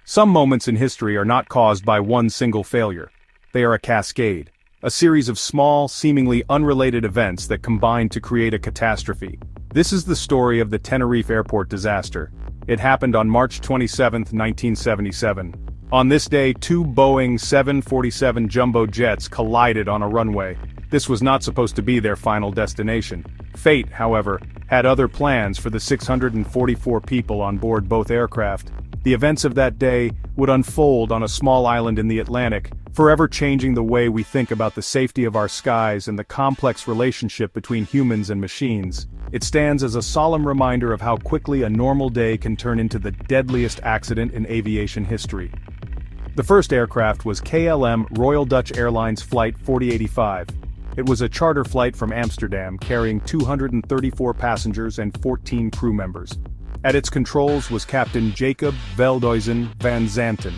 Some moments in history are not caused by one single failure. They are a cascade, a series of small, seemingly unrelated events that combine to create a catastrophe. This is the story of the Tenerife airport disaster. It happened on March 27, 1977. On this day, two Boeing 747 jumbo jets collided on a runway. This was not supposed to be their final destination. Fate, however, had other plans for the 644 people on board both aircraft. The events of that day would unfold on a small island in the Atlantic, forever changing the way we think about the safety of our skies and the complex relationship between humans and machines. It stands as a solemn reminder of how quickly a normal day can turn into the deadliest accident in aviation history. The first aircraft was KLM Royal Dutch Airlines Flight 4085. It was a charter flight from Amsterdam carrying 234 passengers and 14 crew members. At its controls was Captain Jacob Veldhuizen van Zanten.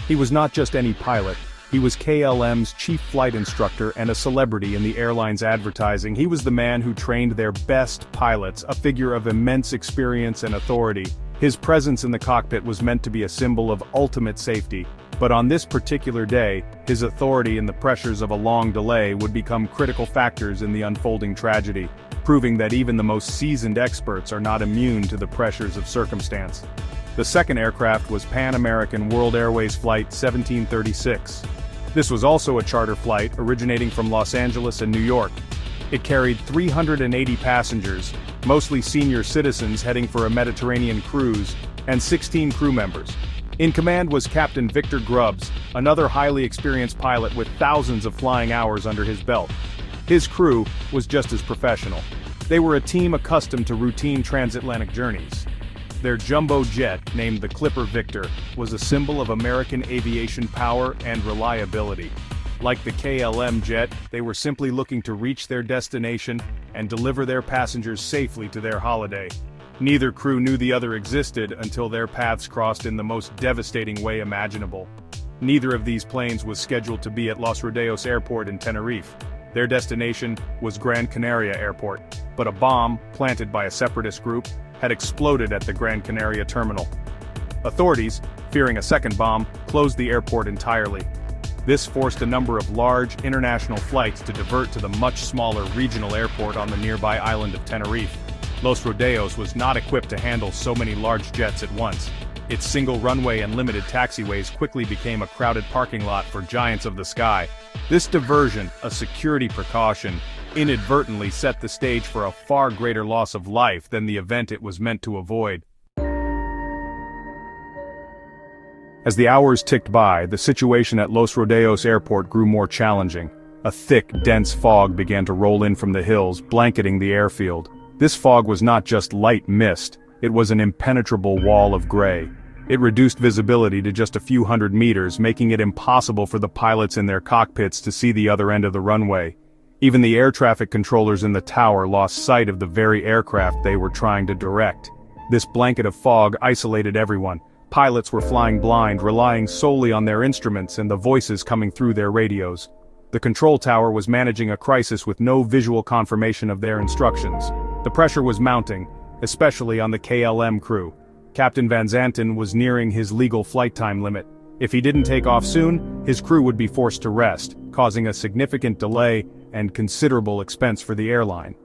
He was not just any pilot, he was KLM's chief flight instructor and a celebrity in the airline's advertising. He was the man who trained their best pilots, a figure of immense experience and authority. His presence in the cockpit was meant to be a symbol of ultimate safety, but on this particular day, his authority and the pressures of a long delay would become critical factors in the unfolding tragedy, proving that even the most seasoned experts are not immune to the pressures of circumstance. The second aircraft was Pan American World Airways Flight 1736. This was also a charter flight originating from Los Angeles and New York. It carried 380 passengers, mostly senior citizens heading for a Mediterranean cruise, and 16 crew members. In command was Captain Victor Grubbs, another highly experienced pilot with thousands of flying hours under his belt. His crew was just as professional. They were a team accustomed to routine transatlantic journeys. Their jumbo jet, named the Clipper Victor, was a symbol of American aviation power and reliability. Like the KLM jet, they were simply looking to reach their destination and deliver their passengers safely to their holiday. Neither crew knew the other existed until their paths crossed in the most devastating way imaginable. Neither of these planes was scheduled to be at Los Rodeos Airport in Tenerife. Their destination was Gran Canaria Airport, but a bomb, planted by a separatist group, had exploded at the Gran Canaria terminal. Authorities, fearing a second bomb, closed the airport entirely. This forced a number of large, international flights to divert to the much smaller regional airport on the nearby island of Tenerife. Los Rodeos was not equipped to handle so many large jets at once. Its single runway and limited taxiways quickly became a crowded parking lot for giants of the sky. This diversion, a security precaution, inadvertently set the stage for a far greater loss of life than the event it was meant to avoid. As the hours ticked by, the situation at Los Rodeos Airport grew more challenging. A thick, dense fog began to roll in from the hills, blanketing the airfield. This fog was not just light mist, it was an impenetrable wall of gray. It reduced visibility to just a few hundred meters, making it impossible for the pilots in their cockpits to see the other end of the runway. Even the air traffic controllers in the tower lost sight of the very aircraft they were trying to direct. This blanket of fog isolated everyone. Pilots were flying blind, relying solely on their instruments and the voices coming through their radios. The control tower was managing a crisis with no visual confirmation of their instructions. The pressure was mounting, especially on the KLM crew. Captain Van Zanten was nearing his legal flight time limit. If he didn't take off soon, his crew would be forced to rest, causing a significant delay and considerable expense for the airline.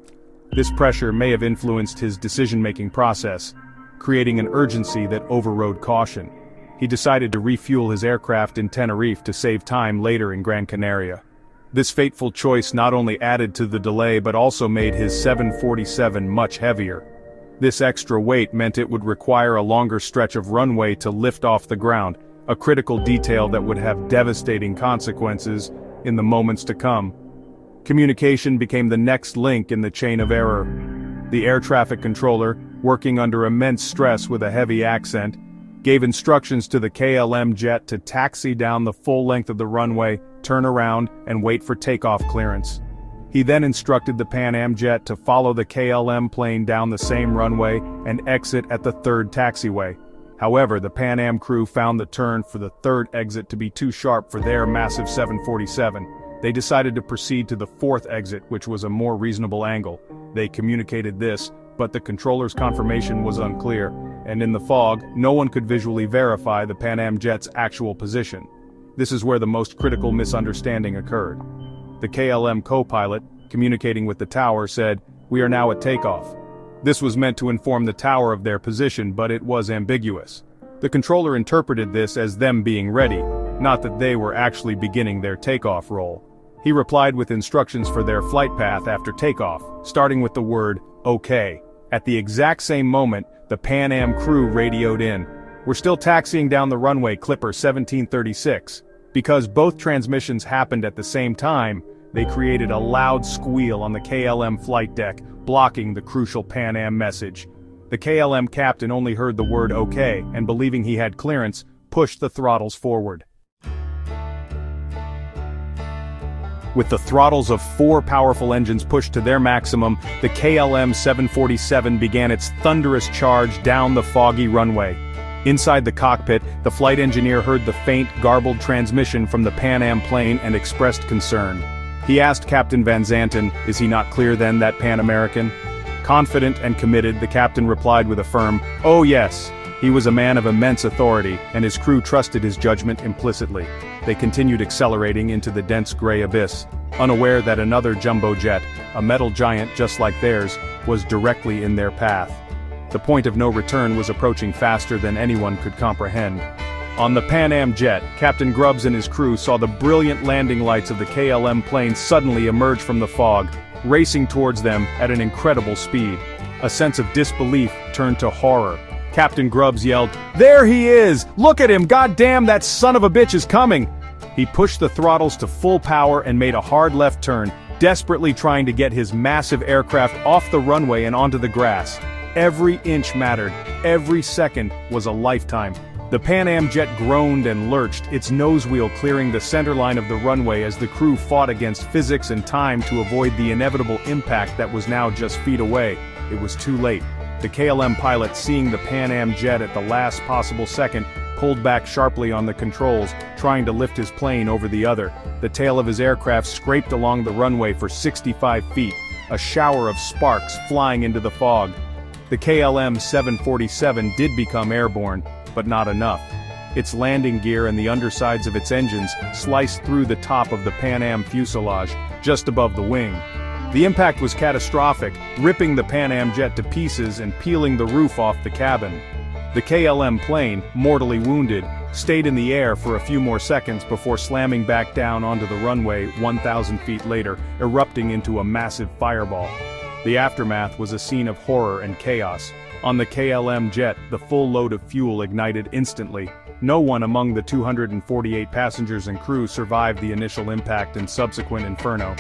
This pressure may have influenced his decision-making process, creating an urgency that overrode caution. He decided to refuel his aircraft in Tenerife to save time later in Gran Canaria. This fateful choice not only added to the delay but also made his 747 much heavier. This extra weight meant it would require a longer stretch of runway to lift off the ground, a critical detail that would have devastating consequences in the moments to come. Communication became the next link in the chain of error. The air traffic controller, working under immense stress with a heavy accent, gave instructions to the KLM jet to taxi down the full length of the runway, turn around, and wait for takeoff clearance. He then instructed the Pan Am jet to follow the KLM plane down the same runway and exit at the third taxiway. However, the Pan Am crew found the turn for the third exit to be too sharp for their massive 747. They decided to proceed to the fourth exit, which was a more reasonable angle. They communicated this, but the controller's confirmation was unclear. and in the fog, no one could visually verify the Pan Am jet's actual position. This is where the most critical misunderstanding occurred. The KLM co-pilot, communicating with the tower, said, "We are now at takeoff." This was meant to inform the tower of their position, but it was ambiguous. The controller interpreted this as them being ready, not that they were actually beginning their takeoff roll. He replied with instructions for their flight path after takeoff, starting with the word, "OK." At the exact same moment, the Pan Am crew radioed in, "We're still taxiing down the runway, Clipper 1736. Because both transmissions happened at the same time, they created a loud squeal on the KLM flight deck, blocking the crucial Pan Am message. The KLM captain only heard the word "OK," and believing he had clearance, pushed the throttles forward. With the throttles of 4 powerful engines pushed to their maximum, the KLM 747 began its thunderous charge down the foggy runway. Inside the cockpit, the flight engineer heard the faint, garbled transmission from the Pan Am plane and expressed concern. He asked Captain Van Zanten, "Is he not clear then, that Pan American?" Confident and committed, the captain replied with a firm, "Oh yes." He was a man of immense authority, and his crew trusted his judgment implicitly. They continued accelerating into the dense gray abyss, unaware that another jumbo jet, a metal giant just like theirs, was directly in their path. The point of no return was approaching faster than anyone could comprehend. On the Pan Am jet, Captain Grubbs and his crew saw the brilliant landing lights of the KLM plane suddenly emerge from the fog, racing towards them at an incredible speed. A sense of disbelief turned to horror. Captain Grubbs yelled, "There he is! Look at him! Goddamn, that son of a bitch is coming!" He pushed the throttles to full power and made a hard left turn, desperately trying to get his massive aircraft off the runway and onto the grass. Every inch mattered. Every second was a lifetime. The Pan Am jet groaned and lurched, its nose wheel clearing the center line of the runway as the crew fought against physics and time to avoid the inevitable impact that was now just feet away. It was too late. The KLM pilot, seeing the Pan Am jet at the last possible second, pulled back sharply on the controls, trying to lift his plane over the other. The tail of his aircraft scraped along the runway for 65 feet, a shower of sparks flying into the fog. The KLM 747 did become airborne, but not enough. Its landing gear and the undersides of its engines sliced through the top of the Pan Am fuselage, just above the wing. The impact was catastrophic, ripping the Pan Am jet to pieces and peeling the roof off the cabin. The KLM plane, mortally wounded, stayed in the air for a few more seconds before slamming back down onto the runway 1,000 feet later, erupting into a massive fireball. The aftermath was a scene of horror and chaos. On the KLM jet, the full load of fuel ignited instantly. No one among the 248 passengers and crew survived the initial impact and subsequent inferno.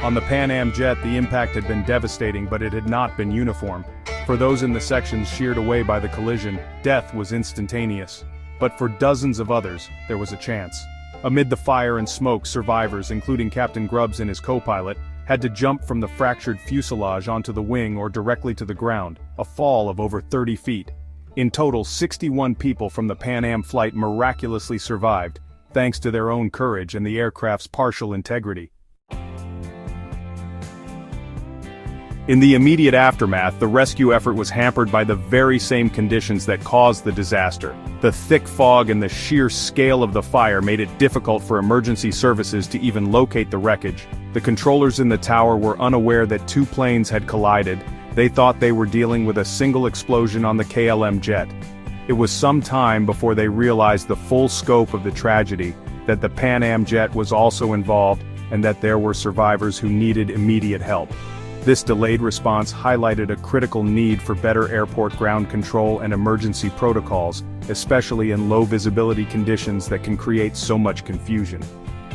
On the Pan Am jet, the impact had been devastating, but it had not been uniform. For those in the sections sheared away by the collision, death was instantaneous. But for dozens of others, there was a chance. Amid the fire and smoke, survivors, including Captain Grubbs and his co-pilot, had to jump from the fractured fuselage onto the wing or directly to the ground, a fall of over 30 feet. In total, 61 people from the Pan Am flight miraculously survived, thanks to their own courage and the aircraft's partial integrity. In the immediate aftermath, the rescue effort was hampered by the very same conditions that caused the disaster. The thick fog and the sheer scale of the fire made it difficult for emergency services to even locate the wreckage. The controllers in the tower were unaware that 2 planes had collided. They thought they were dealing with a single explosion on the KLM jet. It was some time before they realized the full scope of the tragedy, that the Pan Am jet was also involved, and that there were survivors who needed immediate help. This delayed response highlighted a critical need for better airport ground control and emergency protocols, especially in low-visibility conditions that can create so much confusion.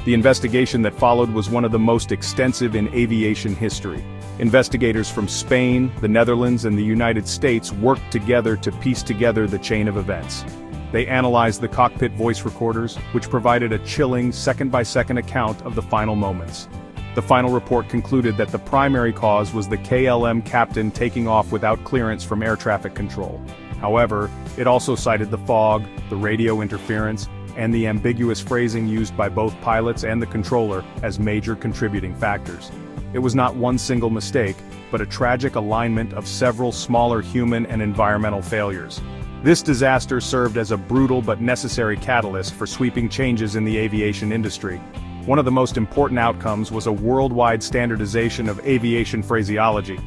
The investigation that followed was one of the most extensive in aviation history. Investigators from Spain, the Netherlands, and the United States worked together to piece together the chain of events. They analyzed the cockpit voice recorders, which provided a chilling second-by-second account of the final moments. The final report concluded that the primary cause was the KLM captain taking off without clearance from air traffic control. However, it also cited the fog, the radio interference, and the ambiguous phrasing used by both pilots and the controller as major contributing factors. It was not one single mistake, but a tragic alignment of several smaller human and environmental failures. This disaster served as a brutal but necessary catalyst for sweeping changes in the aviation industry. One of the most important outcomes was a worldwide standardization of aviation phraseology.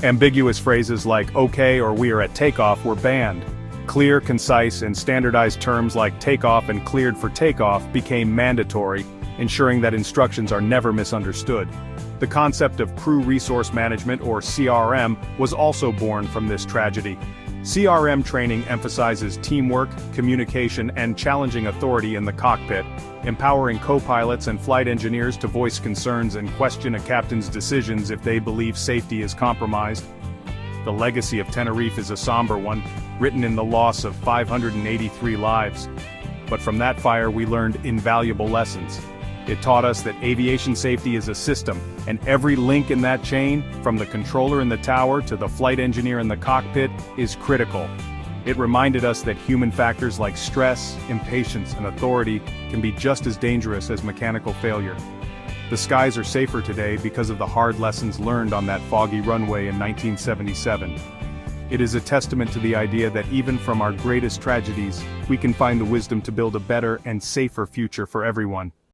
Ambiguous phrases like "okay" or "we are at takeoff" were banned. Clear, concise, and standardized terms like takeoff and cleared for takeoff became mandatory, ensuring that instructions are never misunderstood. The concept of crew resource management, or CRM, was also born from this tragedy. CRM training emphasizes teamwork, communication, and challenging authority in the cockpit, empowering co-pilots and flight engineers to voice concerns and question a captain's decisions if they believe safety is compromised. The legacy of Tenerife is a somber one, written in the loss of 583 lives. But from that fire we learned invaluable lessons. It taught us that aviation safety is a system, and every link in that chain, from the controller in the tower to the flight engineer in the cockpit, is critical. It reminded us that human factors like stress, impatience, and authority can be just as dangerous as mechanical failure. The skies are safer today because of the hard lessons learned on that foggy runway in 1977. It is a testament to the idea that even from our greatest tragedies, we can find the wisdom to build a better and safer future for everyone.